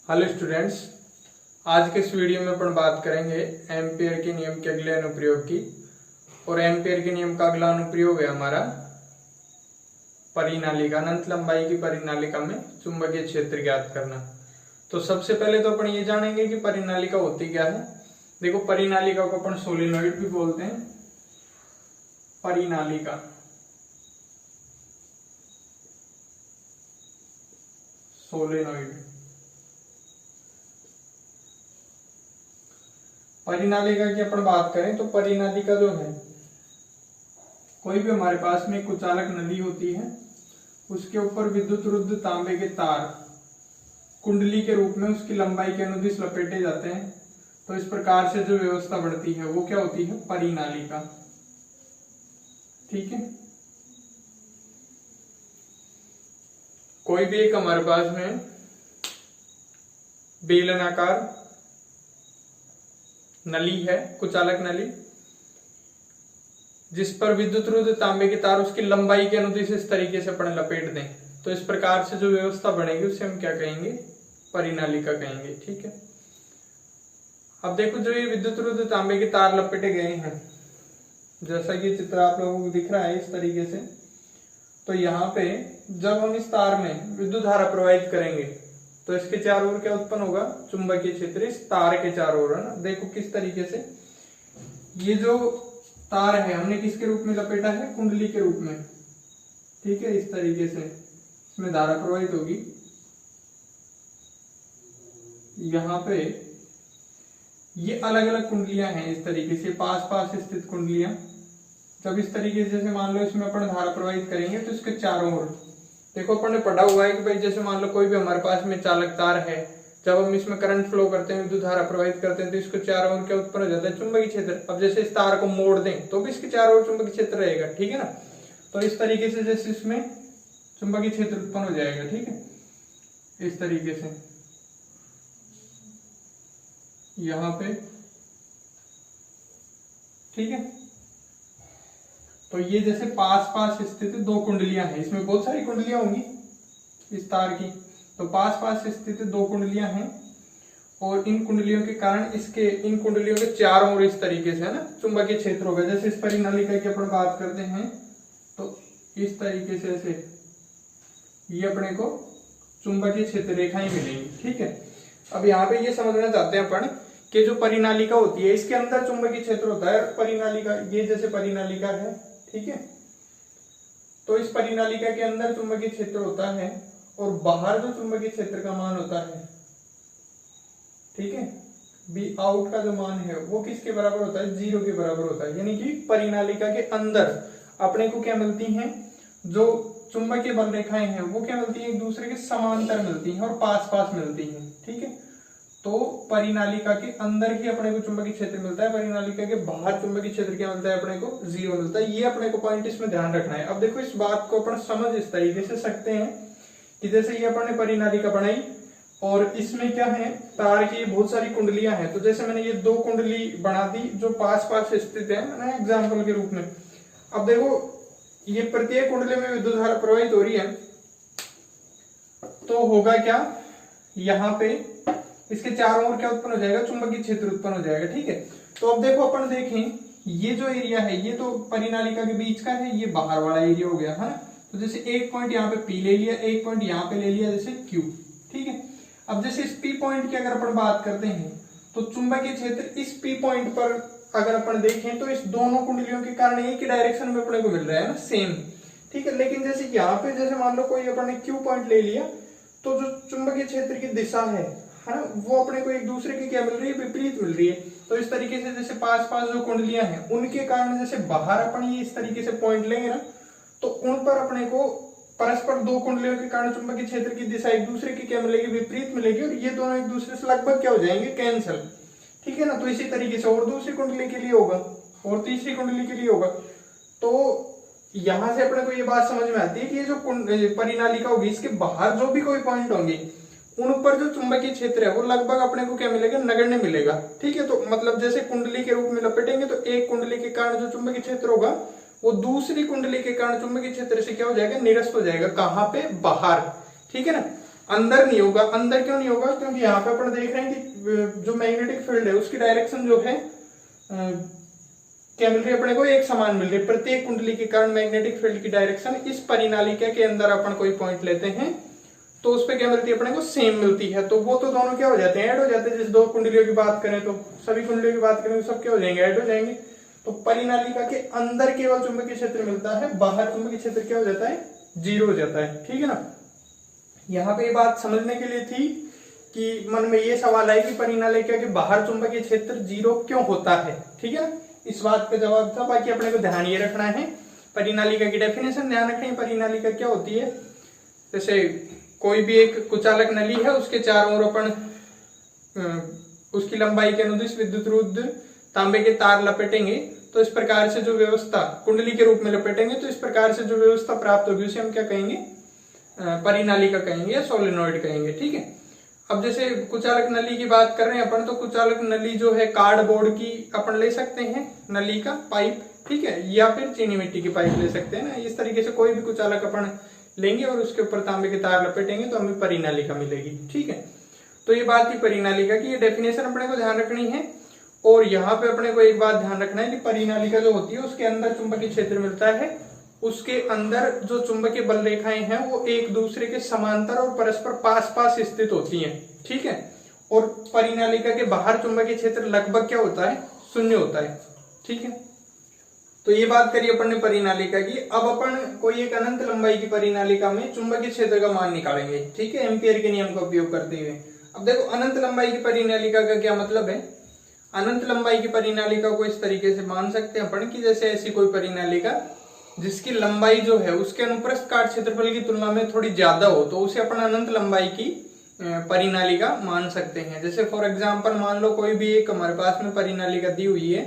Hello students, आज के इस वीडियो में अपन बात करेंगे एम्पियर के नियम के अगले अनुप्रयोग की। और एम्पियर के नियम का अगला अनुप्रयोग है हमारा परिनालिका, अनंत लंबाई की परिनालिका में चुंबकीय क्षेत्र ज्ञात करना। तो सबसे पहले तो अपन ये जानेंगे कि परिनालिका होती क्या है। देखो, परिनालिका को अपन सोलेनोइड भी बोलते हैं। परिनालिका, सोलेनोइड। परिनालिका की अपन बात करें तो परिनालिका जो है, कोई भी हमारे पास में कुचालक नली होती है, उसके ऊपर विद्युत रुद्ध तांबे के तार कुंडली के रूप में उसकी लंबाई के अनुदिश लपेटे जाते हैं। तो इस प्रकार से जो व्यवस्था बढ़ती है वो क्या होती है? परिनालिका। ठीक है, कोई भी एक हमारे पास में बेलनाकार नली है, कुचालक नली, जिस पर विद्युत रुद्ध तांबे के तार उसकी लंबाई के अनुदिश इस तरीके से अपन लपेट दें, तो इस प्रकार से जो व्यवस्था बनेगी उसे हम क्या कहेंगे? परिनालिका कहेंगे। ठीक है, अब देखो, जो ये विद्युत रुद्ध तांबे के तार लपेटे गए हैं, जैसा कि चित्र आप लोगों को दिख रहा है इस तरीके से, तो यहाँ पे जब हम इस तार में विद्युत धारा प्रवाहित करेंगे तो इसके चारों ओर क्या उत्पन्न होगा? चुंबकीय क्षेत्र इस तार के चारों ओर, है ना। देखो किस तरीके से ये जो तार है हमने किसके रूप में लपेटा है? कुंडली के रूप में। ठीक है, इस तरीके से इसमें धारा प्रवाहित होगी। यहाँ पे ये अलग अलग कुंडलियां हैं, इस तरीके से पास पास स्थित कुंडलियां। जब इस तरीके से, जैसे मान लो इसमें अपन धारा प्रवाहित करेंगे तो इसके चारों ओर, देखो अपन ने पढ़ा हुआ है कि भाई जैसे मान लो कोई भी हमारे पास में चालक तार है, जब हम इसमें करंट फ्लो करते हैं, विद्युत धारा प्रवाहित करते हैं, तो इसको चारों ओर क्या उत्पन्न हो जाता है? चुंबकीय क्षेत्र। अब जैसे इस तार को मोड़ दें तो भी इसके चारों ओर चुंबकीय क्षेत्र रहेगा। ठीक है ना, तो इस तरीके से जैसे इसमें चुंबकीय क्षेत्र उत्पन्न हो जाएगा। ठीक है, इस तरीके से यहां पे। ठीक है, तो ये जैसे पास पास स्थित दो कुंडलियां हैं, इसमें बहुत सारी कुंडलियां होंगी इस तार की, तो पास पास स्थित दो कुंडलियां हैं, और इन कुंडलियों के कारण इन कुंडलियों के चारों ओर इस तरीके से, है ना, चुंबकीय क्षेत्र होगा। जैसे इस परिनालिका की अपन बात करते हैं तो इस तरीके से ऐसे ये अपने को चुंबकीय क्षेत्र रेखाएं मिलेंगी। ठीक है, अब यहाँ पे ये समझना चाहते हैं अपन कि जो परिनालिका होती है इसके अंदर चुंबकीय क्षेत्र होता है। परिनालिका, ये जैसे परिनालिका है, ठीक है, तो इस परिनालिका के अंदर चुंबकीय क्षेत्र होता है और बाहर जो चुंबकीय क्षेत्र का मान होता है, ठीक है, बी आउट का जो मान है वो किसके बराबर होता है? 0 के बराबर होता है। यानी कि परिनालिका के अंदर अपने को क्या मिलती हैं? जो चुंबकीय बल रेखाएं हैं वो क्या मिलती है? एक दूसरे के समांतर मिलती हैं और पास पास मिलती हैं। ठीक है, तो परिनालिका के अंदर ही अपने को चुंबकीय क्षेत्र मिलता है, परिनालिका के बाहर चुंबकीय क्षेत्र क्या मिलता है? अपने को 0 मिलता है। ये अपने को पॉइंट इसमें ध्यान रखना है। अब देखो, इस बात को अपन समझ इस तरीके से सकते हैं कि जैसे ये अपन ने परिनालिका बनाई और इसमें क्या है? तार की बहुत सारी कुंडलियां हैं। तो जैसे मैंने ये दो कुंडली बना दी जो पास पास स्थित है, मैंने एग्जाम्पल के रूप में। अब देखो, ये प्रत्येक कुंडली में विद्युत धारा प्रवाहित हो रही है, तो होगा क्या? यहाँ पे इसके चारों ओर क्या उत्पन्न हो जाएगा? चुंबकीय क्षेत्र उत्पन्न हो जाएगा। ठीक है, तो अब देखो अपन देखें, ये जो एरिया है ये तो परिनालिका के बीच का है, ये बाहर वाला एरिया हो गया, है ना। तो जैसे एक पॉइंट यहाँ पे P ले लिया, एक पॉइंट यहाँ पे ले लिया, जैसे Q। ठीक है, अब जैसे इस P पॉइंट की अगर अपन बात करते हैं तो चुंबकीय क्षेत्र इस P पॉइंट पर अगर अपन देखें तो इस दोनों कुंडलियों के कारण एक ही डायरेक्शन में अपने को मिल रहा है ना, सेम। ठीक है, लेकिन जैसे यहाँ पे जैसे मान लो कोई अपन ने Q पॉइंट ले लिया, तो जो चुंबकीय क्षेत्र की दिशा है ना, वो अपने को एक दूसरे की क्या मिल रही है? विपरीत मिल रही है। तो इस तरीके से जैसे पास पास जो कुंडलियां हैं उनके कारण जैसे बाहर अपन ये इस तरीके से पॉइंट लेंगे ना, तो उन पर अपने को परस्पर दो कुंडलियों के कारण चुंबकीय क्षेत्र की दिशा एक दूसरे की क्या मिलेगी? विपरीत मिलेगी, और ये दोनों एक दूसरे से लगभग क्या हो जाएंगे? कैंसल। ठीक है ना, तो इसी तरीके से और दूसरी कुंडली के लिए होगा और तीसरी कुंडली के लिए होगा। तो यहां से अपने को ये बात समझ में आती है कि ये जो परिनालिका होगी इसके बाहर जो भी कोई पॉइंट होंगे उन पर जो चुंबकीय क्षेत्र है वो लगभग अपने को क्या मिलेगा? नगण्य मिलेगा। ठीक है, तो मतलब जैसे कुंडली के रूप में लपेटेंगे तो एक कुंडली के कारण जो चुंबकीय क्षेत्र होगा वो दूसरी कुंडली के कारण चुंबकीय क्षेत्र से क्या हो जाएगा? निरस्त हो जाएगा। कहां पे? बाहर। ठीक है ना, अंदर नहीं होगा। अंदर क्यों नहीं होगा? क्योंकि यहाँ पे अपन देख रहे हैं कि जो मैग्नेटिक फील्ड है उसकी डायरेक्शन जो है क्या मिल रही है अपने को? एक समान मिल रही है। प्रत्येक कुंडली के कारण मैग्नेटिक फील्ड की डायरेक्शन इस परिनालिका के अंदर अपन कोई पॉइंट लेते हैं तो उस पर क्या मिलती है अपने को? सेम मिलती है। तो वो तो दोनों क्या हो जाते हैं? ऐड हो जाते हैं। जिस दो कुंडलियों की बात करें तो सभी कुंडलियों की बात करें तो सब क्या हो जाएंगे? ऐड हो जाएंगे। तो परिनालिका के अंदर केवल चुंबकीय क्षेत्र मिलता है, बाहर चुंबकीय क्षेत्र क्या हो जाता है? जीरो हो जाता है। ठीक है ना। यहाँ पे ये बात समझने के लिए थी कि मन में ये सवाल है कि परिनालिका के बाहर चुंबकीय क्षेत्र जीरो क्यों होता है। ठीक है ना, इस बात का जवाब था। बाकी अपने को ध्यान ये रखना है, परिनालिका की डेफिनेशन ध्यान रखनी है। परिनालिका क्या होती है? जैसे कोई भी एक कुचालक नली है, उसके चारों ओर अपन उसकी लंबाई के अनुदिश विद्युत रुद्ध तांबे के तार लपेटेंगे तो इस प्रकार से जो व्यवस्था कुंडली के रूप में लपेटेंगे तो इस प्रकार से जो व्यवस्था प्राप्त होगी उसे हम क्या कहेंगे? परिनालिका कहेंगे या सोलेनोइड कहेंगे। ठीक है। अब जैसे कुचालक नली की बात कर रहे हैं अपन, तो कुचालक नली जो है कार्डबोर्ड की अपन ले सकते हैं नली का पाइप, ठीक है, या फिर चीनी मिट्टी की पाइप ले सकते हैं ना। इस तरीके से कोई भी कुचालक अपन लेंगे और उसके ऊपर तांबे के तार लपेटेंगे तो हमें परिनालिका मिलेगी। ठीक है। तो ये बात थी परिनालिका की, ये डेफिनेशन अपने को ध्यान रखनी है। और यहाँ पे अपने को एक बात ध्यान रखना है कि परिनालिका जो होती है उसके अंदर चुंबकीय क्षेत्र मिलता है, उसके अंदर जो चुंबकीय बल रेखाएं हैं वो एक दूसरे के समांतर और परस्पर पास पास स्थित होती हैं। ठीक है। और परिनालिका के बाहर चुंबकीय क्षेत्र लगभग क्या होता है? शून्य होता है। ठीक है। तो ये बात करिए अपन ने परिनालिका की। अब अपन कोई एक अनंत लंबाई की परिनालिका में चुंबकीय क्षेत्र का मान निकालेंगे। ठीक है, एम्पियर के नियम का उपयोग करते हुए। अब देखो, अनंत लंबाई की परिनालिका का क्या मतलब है? अनंत लंबाई की परिनालिका को इस तरीके से मान सकते हैं अपन कि जैसे ऐसी कोई परिनालिका जिसकी लंबाई जो है उसके अनुप्रस्थ काट क्षेत्रफल की तुलना में थोड़ी ज्यादा हो तो उसे अपन अनंत लंबाई की परिनालिका मान सकते हैं। जैसे फॉर एग्जांपल मान लो कोई भी एक हमारे पास में परिनालिका दी हुई है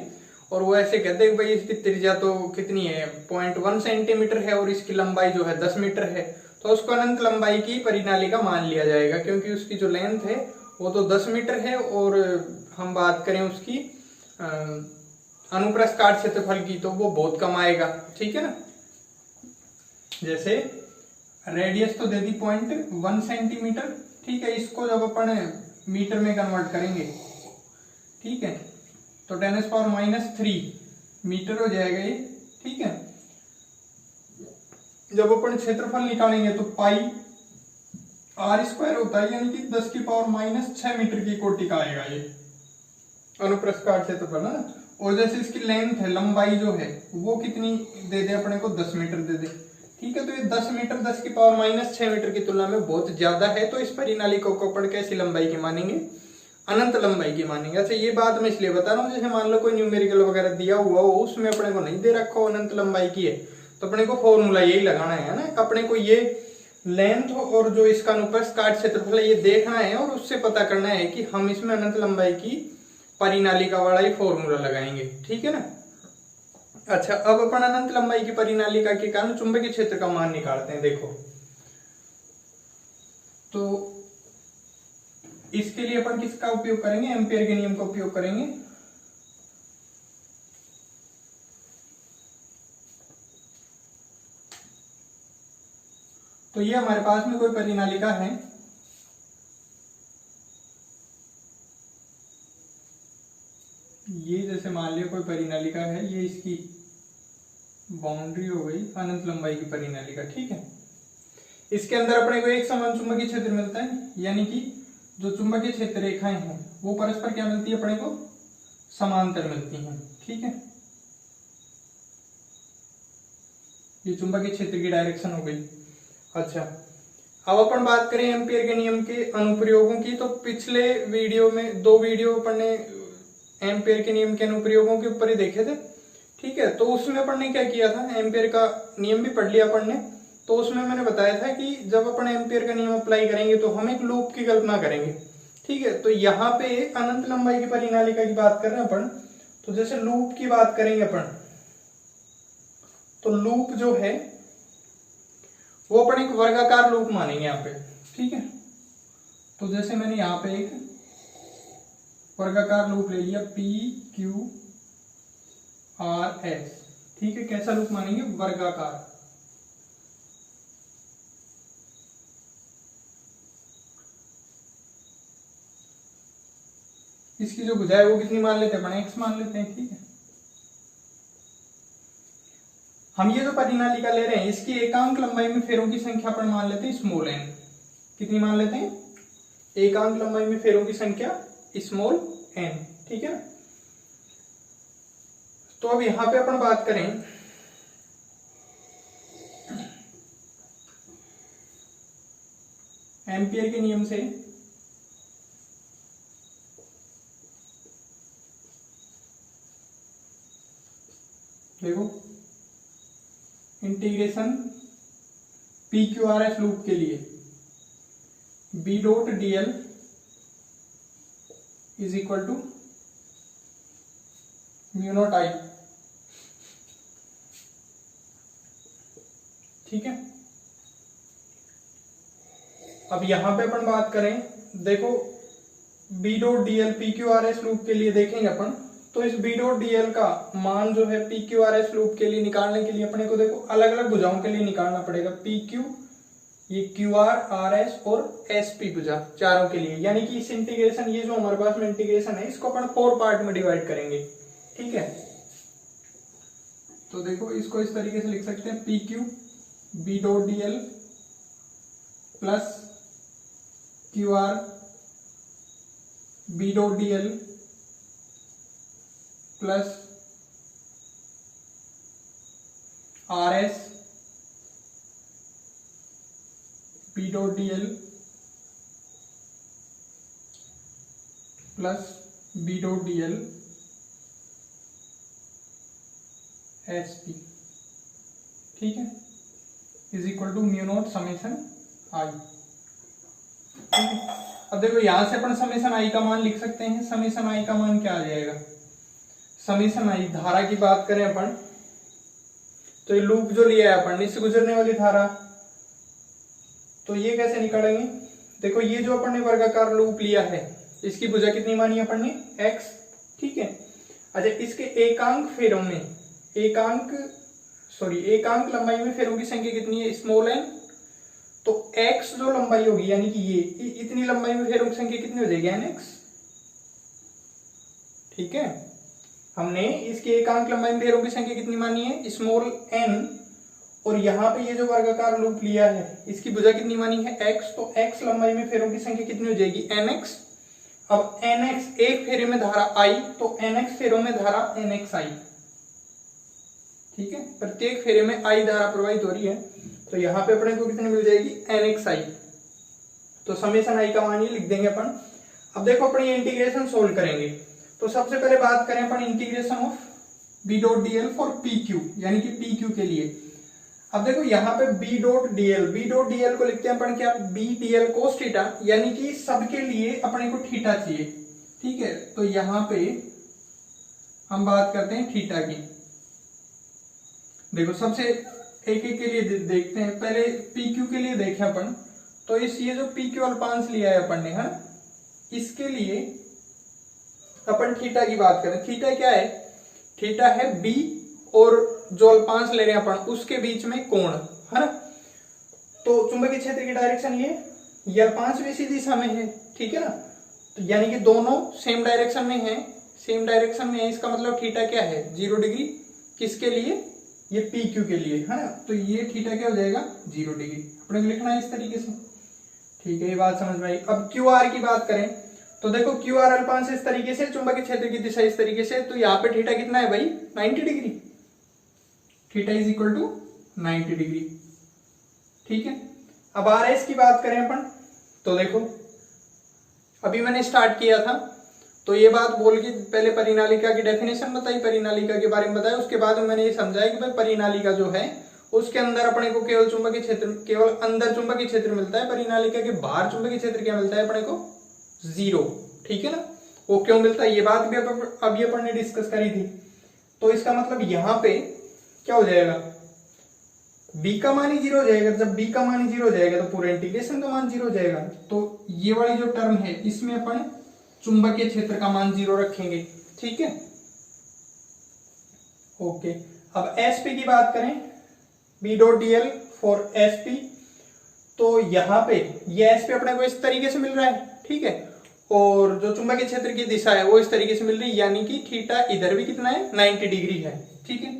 और वो ऐसे कहते हैं भाई इसकी त्रिज्या तो कितनी है? 0.1 सेंटीमीटर है और इसकी लंबाई जो है 10 मीटर है, तो उसको अनंत लंबाई की परिनालिका मान लिया जाएगा क्योंकि उसकी जो लेंथ है वो तो 10 मीटर है और हम बात करें उसकी अनुप्रस्थ काट क्षेत्रफल की तो वो बहुत कम आएगा। ठीक है ना। जैसे रेडियस तो दे दी 0.1 सेंटीमीटर। ठीक है, इसको जब अपन मीटर में कन्वर्ट करेंगे, ठीक है, तो 10⁻³ मीटर हो जाएगा ये। ठीक है। जब अपन क्षेत्रफल निकालेंगे तो पाई r² होता है, यानी कि 10⁻⁻6 मीटर की कोटि का आएगा ये अनुप्रस्थ काट क्षेत्रफल है ना। और जैसे इसकी लेंथ है, लंबाई जो है वो कितनी दे दे अपने को? 10 मीटर दे दे। ठीक है। तो ये 10 मीटर 10⁻⁻6 मीटर की तुलना में बहुत ज्यादा है, तो इस परिनालिका को अपन कैसी लंबाई की मानेंगे? अनंत लंबाई की मानेंगे। अच्छा, ये बात मैं इसलिए बता रहा हूँ, जैसे मान लो कोई न्यूमेरिकल वगैरह दिया हुआ हो उसमें अपने को नहीं दे रखा हो अनंत लंबाई की है तो अपने को फॉर्मूला यही लगाना है ना। अपने को ये लेंथ और जो इसका अनुप्रस्थ काट क्षेत्रफल है ये देखना है और उससे पता करना है कि हम इसमें अनंत लंबाई की परिनालिका वाला ही फॉर्मूला लगाएंगे। ठीक है ना। अच्छा, अब अपन अनंत लंबाई की परिनालिका के कारण चुंबकीय क्षेत्र का मान निकालते हैं। देखो, तो इसके लिए अपन किसका उपयोग करेंगे? एम्पियर के नियम का उपयोग करेंगे। तो ये हमारे पास में कोई परिनालिका है, ये जैसे मान लिया कोई परिनालिका है, ये इसकी बाउंड्री हो गई अनंत लंबाई की परिनालिका। ठीक है। इसके अंदर अपने को एक समान चुंबकीय क्षेत्र मिलता है, यानी कि जो चुंबकीय क्षेत्र रेखाएं हैं वो परस्पर क्या मिलती है अपने को? समांतर मिलती हैं। ठीक है। ये चुंबकीय क्षेत्र की डायरेक्शन हो गई। अच्छा, अब अपन बात करें एम्पियर के नियम के अनुप्रयोगों की, तो पिछले वीडियो में 2 वीडियो अपन ने एम्पियर के नियम के अनुप्रयोगों के ऊपर ही देखे थे। ठीक है। तो उसमें अपन ने क्या किया था? एम्पियर का नियम भी पढ़ लिया अपन ने। तो उसमें मैंने बताया था कि जब अपन एम्पियर का नियम अप्लाई करेंगे तो हम एक लूप की कल्पना करेंगे। ठीक है। तो यहाँ पे अनंत लंबाई की परिनालिका की बात कर रहे हैं अपन, तो जैसे लूप की बात करेंगे अपन, तो लूप जो है वो अपन एक वर्गाकार लूप मानेंगे यहाँ पे। ठीक है। तो जैसे मैंने यहाँ पे एक वर्गाकार लूप ले लिया PQRS। ठीक है। कैसा लूप मानेंगे? वर्गाकार। इसकी जो भुजा है वो कितनी मान लेते हैं अपन, x मान लेते हैं। ठीक है, हम ये जो परिनालिका ले रहे हैं इसकी एकांक लंबाई में फेरों की संख्या अपन मान लेते हैं स्मॉल n। कितनी मान लेते हैं, एकांक लंबाई में फेरों की संख्या स्मॉल n। ठीक है, तो अब यहां पे अपन बात करें एम्पियर के नियम से, देखो integration P Q R S loop के लिए B dot D L is equal to mu naught I. ठीक है, अब यहां पे अपन बात करें, देखो B dot D L P Q R S loop के लिए देखेंगे अपन, तो इस बी डॉट डी एल का मान जो है P Q R S loop के लिए निकालने के लिए अपने को देखो अलग अलग भुजाओं के लिए निकालना पड़ेगा। पी क्यू, ये क्यू आर, आर एस और एस पी भुजा चारों के लिए, यानी कि इस इंटीग्रेशन, ये जो हमारे पास में इंटीग्रेशन है इसको अपन 4 पार्ट में डिवाइड करेंगे। ठीक है, तो देखो इसको इस तरीके से लिख सकते हैं, P Q B dot D L plus Q R B dot D L plus R S B dot D L plus B dot D L S P. ठीक है, is equal to mu naught summation I. ठीक है, अब देखो यहां से अपन summation आई का मान लिख सकते हैं। समेशन आई का मान क्या आ जाएगा, समेशन आई, धारा की बात करें अपन तो ये लूप जो लिया है अपन, इससे गुजरने वाली धारा, तो ये कैसे निकालेंगे, देखो ये जो अपन ने वर्गाकार लूप लिया है इसकी भुजा कितनी मानी अपन ने, x। ठीक है, अच्छा इसके एकांक फेरों में, एकांक लंबाई में फेरों की संख्या कितनी है, स्मॉल n। तो x जो लंबाई होगी, यानी कि ये इतनी लंबाई में फेरों की संख्या कितनी हो जाएगी, nx। ठीक है, हमने इसके एकांक लंबाई में फेरों की संख्या कितनी मानी है, स्मॉल n, और यहां पे ये जो वर्गाकार लूप लिया है इसकी भुजा कितनी मानी है, x। तो x लंबाई में फेरों की संख्या कितनी हो जाएगी, nx। अब nx एक फेरे में धारा i, तो nx फेरों में धारा nxi। ठीक है, प्रत्येक फेरे में i धारा प्रवाहित हो रही है, तो यहां पे अपने को कितनी मिल जाएगी, nxi। तो समेशन i का मान ये लिख देंगे अपन। अब देखो अपन ये इंटीग्रेशन सोल्व करेंगे, तो सबसे पहले बात करें अपन integration of B dot D L for P Q, यानी कि पी क्यू के लिए। अब देखो यहाँ पे बी डॉट डी एल को लिखते हैं अपन क्या, B D L cos theta, यानी कि सबके लिए अपने को थीटा चाहिए। ठीक है, तो यहाँ पे हम बात करते हैं थीटा की। देखो सबसे एक एक के लिए देखते हैं, पहले पी क्यू के लिए देखें अपन, तो इस ये जो पी क्यू अल्पांश लिया है अपन ने, है इसके लिए अपन थीटा की बात करें। थीटा क्या है, थीटा है बी और जो अल्पांश ले रहे हैं अपन उसके बीच में कोण, है ना। तो चुंबकीय क्षेत्र की डायरेक्शन ये अल्पांश भी सीधी दिशा में है। ठीक है ना, तो यानी कि दोनों सेम डायरेक्शन में है, इसका मतलब थीटा क्या है, 0 डिग्री। किसके लिए, ये पी क्यू के लिए, है ना। तो ये थीटा क्या हो जाएगा, 0 डिग्री। अपने लिखना है इस तरीके से। ठीक है, ये बात समझ में आई। अब क्यू आर की बात करें तो देखो क्यू आर अल्पांश इस तरीके से, चुंबकीय क्षेत्र की दिशा इस तरीके से, तो यहाँ पे थीटा कितना है भाई, 90 degree. Theta is equal to 90 degree. ठीक है, अब आर एस की बात करें अपन, तो देखो अभी मैंने स्टार्ट किया था तो ये बात बोल के पहले परिनालिका की डेफिनेशन बताई, परिनालिका के बारे में बताया, उसके बाद मैंने ये समझाया कि भाई परिनालिका जो है उसके अंदर अपने को केवल चुंबकीय क्षेत्र, केवल अंदर चुंबकीय क्षेत्र मिलता है, परिनालिका के बाहर चुंबकीय क्षेत्र क्या मिलता है अपने को, 0। ठीक है ना, वो क्यों मिलता है ये बात भी अभी अपन ने डिस्कस करी थी। तो इसका मतलब यहाँ पे क्या हो जाएगा, b का मान ही 0 हो जाएगा। जब b का मान ही 0 हो जाएगा तो पूरा इंटीग्रेशन का मान 0 हो जाएगा। तो ये वाली जो टर्म है इसमें अपन चुंबकीय क्षेत्र का मान 0 रखेंगे। ठीक है, ओके। अब sp की बात करें, b dot D L for sp, तो यहां पे ये sp अपने को इस तरीके से मिल रहा है। ठीक है, और जो चुंबकीय क्षेत्र की दिशा है वो इस तरीके से मिल रही है, यानी कि थीटा इधर भी कितना है 90 डिग्री है। ठीक है,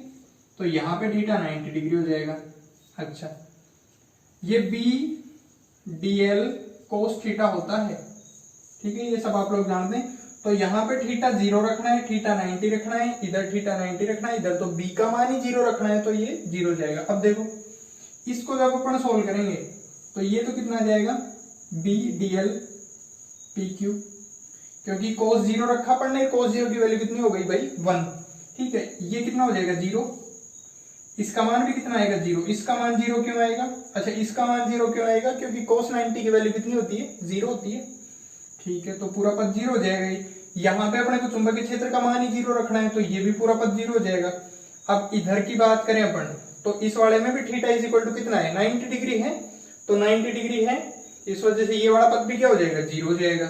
तो यहाँ पे थीटा 90 डिग्री हो जाएगा। अच्छा, ये बी डीएल कोस थीटा होता है। ठीक है, ये सब आप लोग जानते हैं। तो यहाँ पे थीटा 0 रखना है, थीटा 90 रखना है, इधर थीटा 90 रखना है, इधर तो बी का मान ही 0 रखना है, तो ये 0 जाएगा। अब देखो इसको जब अपन सोल्व करेंगे तो ये तो कितना जाएगा बी डीएल पी क्यू, क्योंकि cos 0 रखा अपन ने, cos 0 की वैल्यू कितनी हो गई भाई 1। ठीक है, ये कितना हो जाएगा 0, इसका मान भी कितना आएगा 0, इसका मान 0 क्यों आएगा? अच्छा, इसका मान 0 क्यों आएगा? क्योंकि cos 90 की वैल्यू कितनी होती है 0 होती है। ठीक है, तो पूरा पद 0 हो जाएगा। यहाँ पे अपने को चुंबकीय क्षेत्र का मान ही 0 रखना है, तो ये भी पूरा पद 0 हो जाएगा। अब इधर की बात करें अपन, तो इस वाले में भी थीटा इज इक्वल टू कितना है 90 डिग्री है, तो 90 डिग्री है, इस वजह से ये वाला पद भी क्या हो जाएगा 0 हो जाएगा।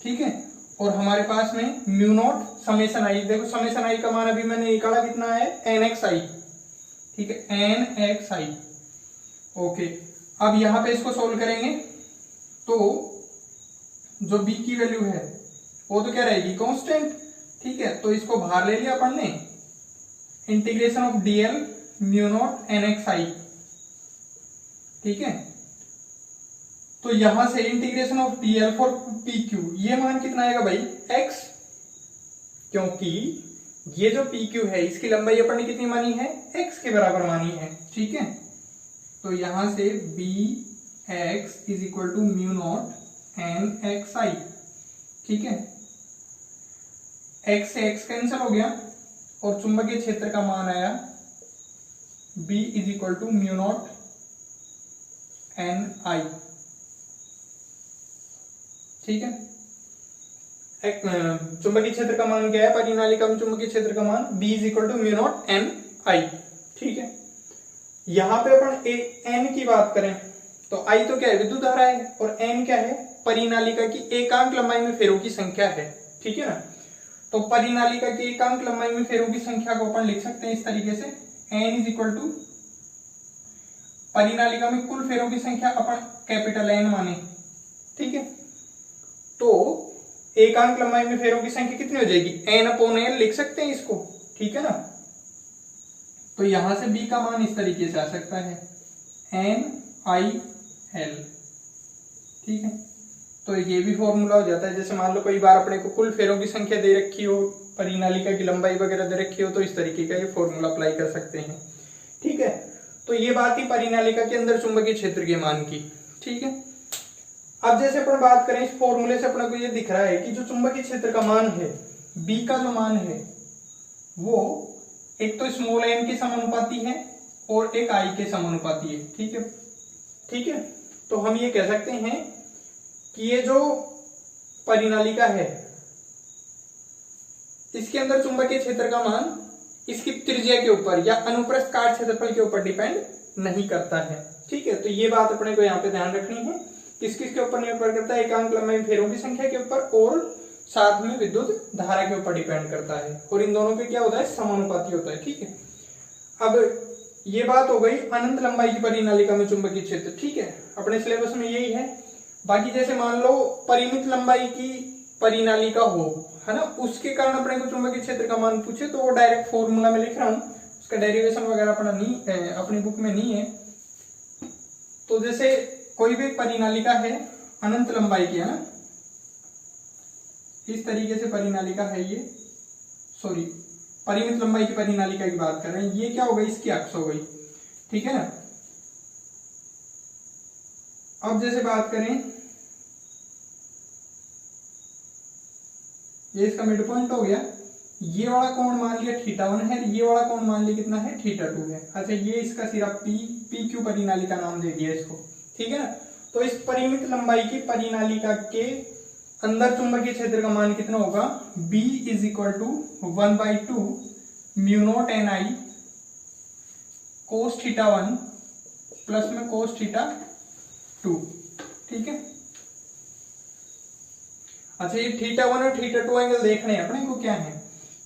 ठीक है, और हमारे पास में म्यू नॉट समेशन आई, देखो समेशन आई का मान अभी मैंने निकाला कितना है एन एक्स आई। ठीक है, एन एक्स आई। ओके, अब यहां पे इसको सोल्व करेंगे तो जो बी की वैल्यू है वो तो क्या रहेगी कांस्टेंट। ठीक है, तो इसको बाहर ले लिया अपन ने, integration of DL mu naught N X I. ठीक है, तो यहां से integration of DL for P Q, ये मान कितना आएगा भाई x, क्योंकि ये जो पी क्यू है इसकी लंबाई अपन ने कितनी मानी है x के बराबर मानी है। ठीक है, तो यहां से B X is equal to mu naught N X I. ठीक है, x से x कैंसिल हो गया और चुंबकीय क्षेत्र का मान आया b is equal to mu naught N I. ठीक है, चुंबकीय क्षेत्र का मान क्या है परिनालिका में, चुंबकीय क्षेत्र का मान b is equal to mu naught N I. ठीक है, यहां पे अपन n की बात करें तो I तो क्या है विद्युत धारा है, और n क्या है परिनालिका की एकांक लंबाई में फेरों की संख्या है। ठीक है ना, तो परिनालिका की एकांक लंबाई में फेरों की संख्या को अपन लिख सकते हैं इस तरीके से, n इज इक्वल टू परिनालिका में कुल फेरों की संख्या अपन कैपिटल N माने। ठीक है, तो एकांक लंबाई में फेरों की संख्या कितनी हो जाएगी n/l लिख सकते हैं इसको। ठीक है ना, तो यहां से b का मान इस तरीके से आ सकता है NIL। ठीक है, तो ये भी फॉर्मूला हो जाता है। जैसे मान लो कई बार अपने को कुल फेरों की संख्या दे रखी हो, परिनालिका की लंबाई वगैरह दे रखी हो, तो इस तरीके का ये फॉर्मूला अप्लाई कर सकते हैं। ठीक है, तो ये बात ही परिनालिका के अंदर चुंबकीय क्षेत्र के मान की। ठीक है, अब जैसे अपन बात करें इस फॉर्मूले से अपने को ये दिख रहा है कि जो चुंबकीय क्षेत्र का मान है b का जो मान है वो एक तो स्मॉल n के समानुपाती है और एक I के समानुपाती है। ठीक है, ठीक है, तो हम ये कह सकते हैं कि ये जो परिनालिका है इसके अंदर चुंबकीय क्षेत्र का मान इसकी त्रिज्या के ऊपर या अनुप्रस्थ काट क्षेत्रफल के ऊपर डिपेंड नहीं करता है। ठीक है, तो ये बात अपने को यहाँ पे ध्यान रखनी है, किस किस के ऊपर निर्भर करता है, एकांक लंबाई फेरों की संख्या के ऊपर और साथ में विद्युत धारा के ऊपर डिपेंड करता है, और इन दोनों पे क्या होता है समानुपाती होता है। ठीक है, अब ये बात हो गई अनंत लंबाई की परिनालिका में चुंबकीय क्षेत्र। ठीक है, अपने सिलेबस में यही है। बाकी जैसे मान लो परिमित लंबाई की परिनालिका हो, है ना, उसके कारण अपने को चुंबकीय क्षेत्र का मान पूछे तो वो डायरेक्ट फॉर्मूला में लिख रहा हूं, उसका डेरिवेशन वगैरह अपना नहीं अपनी बुक में नहीं है। तो जैसे कोई भी परिनालिका है अनंत लंबाई की, है ना, इस तरीके से परिनालिका है ये, सॉरी परिमित लंबाई की परिनालिका की बात कर रहे हैं, ये क्या हो गई इसकी अक्ष हो गई। ठीक है ना, अब जैसे बात करें ये इसका मिड पॉइंट हो गया, ये वाला कोण मान लिया θ1 है, ये वाला कोण मान लिया कितना है θ2 है। अच्छा, ये इसका सिरा पी क्यू परिनालिका नाम दे दिया इसको। ठीक है ना, तो इस परिमित लंबाई की परिनालिका के अंदर चुंबकीय क्षेत्र का मान कितना होगा b is equal to 1/2 mu naught NI cos θ1 plus में cos θ2। ठीक है, अच्छा ये θ1 और θ2 एंगल देखने हैं अपने को क्या है,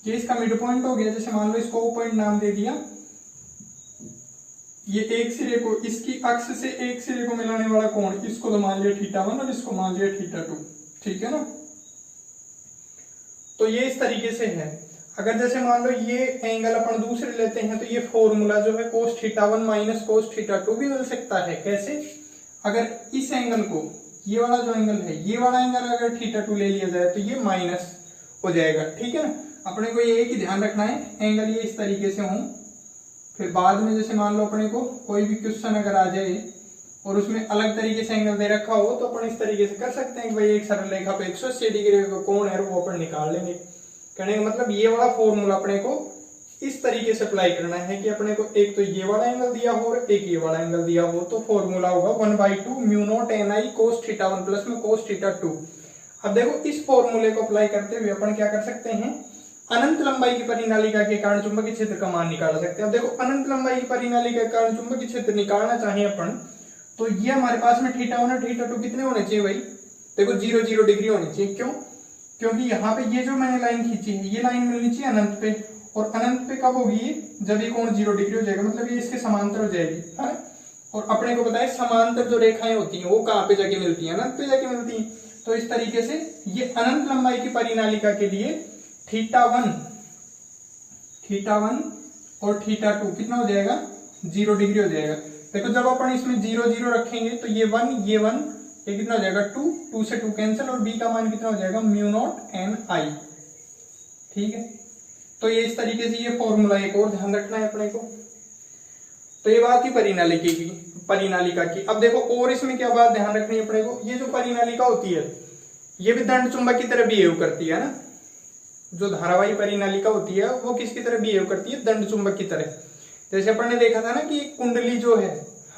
ये इसका मिड पॉइंट हो गया। जैसे मान लो इसको O पॉइंट नाम दे दिया, ये एक सिरे को इसकी अक्ष से एक सिरे को मिलाने वाला कोण इसको तो मान लिया θ1 और इसको मान लिया θ2। ठीक है ना, तो ये इस तरीके से है। अगर जैसे मान लो ये एंगल अपन दूसरे लेते हैं तो ये फॉर्मूला जो है cos θ1 माइनस cos θ2 भी मिल सकता है। कैसे? अगर इस एंगल को, ये वाला जो एंगल है, ये वाला एंगल अगर θ2 ले लिया जाए तो ये माइनस हो जाएगा। ठीक है ना, अपने को ये एक ही ध्यान रखना है, एंगल ये इस तरीके से हो। फिर बाद में जैसे मान लो अपने को कोई भी क्वेश्चन अगर आ जाए और उसमें अलग तरीके से एंगल दे रखा हो तो अपन इस तरीके से कर सकते हैं कि भाई एक सरल रेखा पे 180 डिग्री का कोण है वो अपन निकाल लेंगे। कहने का मतलब ये वाला फॉर्मूला अपने को इस तरीके से अप्लाई करना है कि अपने को एक तो ये वाला एंगल दिया हो और एक ये वाला एंगल दिया हो, तो फॉर्मूला होगा 1/2 μ0 ni cos θ1 प्लस में cos θ2। अब देखो इस फॉर्मूले को अप्लाई करते हुए अपन क्या कर सकते हैं, अनंत लंबाई की परिनालिका के कारण चुंबकीय क्षेत्र का मान निकाल सकते हैं। अब देखो अनंत लंबाई की परिनालिका के कारण चुंबकीय क्षेत्र निकालना चाहे अपन, तो ये हमारे पास में θ1 और θ2 कितने होने चाहिए भाई? देखो 0 डिग्री होनी चाहिए। क्यों? क्योंकि यहाँ पे ये जो मैंने लाइन खींची है ये लाइन मिलनी चाहिए अनंत पे, और अनंत पे कब होगी? जब ये कोण 0 डिग्री हो जाएगा, मतलब ये इसके समांतर हो जाएगी, है ना। और अपने को पता है समांतर जो रेखाएं होती हैं वो कहाँ पे जाके मिलती है? अनंत पे जाके मिलती है। तो इस तरीके से ये अनंत लंबाई की परिनालिका के लिए θ1 और θ2 कितना हो जाएगा? 0 डिग्री हो जाएगा। देखो जब अपन इसमें 0 0 रखेंगे तो ये 1 ये कितना हो जाएगा? 2 से 2 कैंसिल, और b का मान कितना हो जाएगा? μ0 ni। ठीक है, तो ये इस तरीके से ये फॉर्मूला एक और ध्यान रखना है अपने को। तो ये बात ही परिनालिका की। अब देखो और इसमें क्या बात ध्यान रखनी है अपने को, ये जो परिनालिका होती है ये भी दंड चुंबक की तरह बिहेव करती है ना। जो धारावाही परिनालिका होती है वो किसकी तरह बिहेव करती है? दंड चुंबक की तरह। जैसे अपन ने देखा था ना कि कुंडली जो है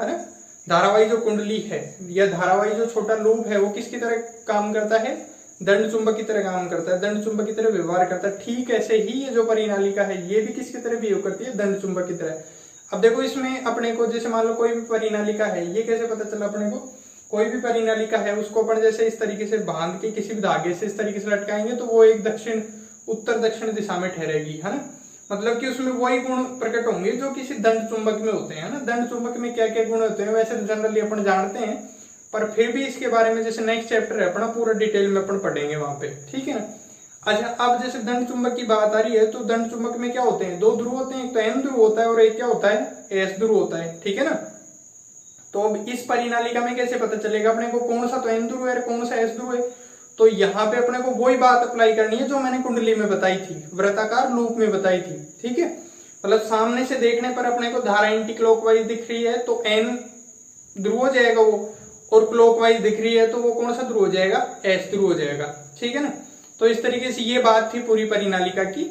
ना, धारावाही जो कुंडली है या धारावाही जो छोटा लूप है वो किसकी तरह काम करता है? दंड चुंबक की तरह काम करता है, दंड चुंबक की तरह व्यवहार करता है। ठीक ऐसे ही ये जो परिनालिका है ये भी किसकी तरह बिहेव करती है? दंड चुंबक की तरह। अब देखो इसमें अपने को जैसे मान लो कोई भी परिनालिका है, ये कैसे पता चला अपने को? कोई भी परिनालिका है उसको अपन जैसे इस तरीके से बांध के किसी भी धागे से इस तरीके से लटकाएंगे तो वो एक उत्तर दक्षिण दिशा में ठहरेगी, है ना। मतलब कि उसमें वही गुण प्रकट होंगे जो किसी दंड चुंबक में होते हैं ना। दंड चुंबक में क्या क्या गुण होते हैं वैसे तो जनरली अपन जानते हैं, पर फिर भी इसके बारे में जैसे नेक्स्ट चैप्टर है अपना पूरा डिटेल में अपन पढ़ेंगे वहां पे। ठीक है ना। अच्छा, अब जैसे दंड चुंबक की बात आ रही है तो दंड चुंबक में क्या होते हैं? 2 ध्रुव होते हैं, एक तो n ध्रुव होता है और एक क्या होता है? s ध्रुव होता है। ठीक है ना। तो अब इस परिनालिका में कैसे पता चलेगा अपने को कौन सा तो n ध्रुव है कौन सा s ध्रुव है? तो यहाँ पे अपने को वही बात अप्लाई करनी है जो मैंने कुंडली में बताई थी, वृत्ताकार लूप में बताई थी। ठीक है, मतलब सामने से देखने पर अपने को धारा एंटी क्लॉकवाइज दिख रही है तो n ध्रुव हो जाएगा वो, और क्लॉकवाइज दिख रही है तो वो कौन सा ध्रुव हो जाएगा? s ध्रुव हो जाएगा। ठीक है ना। तो इस तरीके से ये बात थी पूरी परिनालिका की।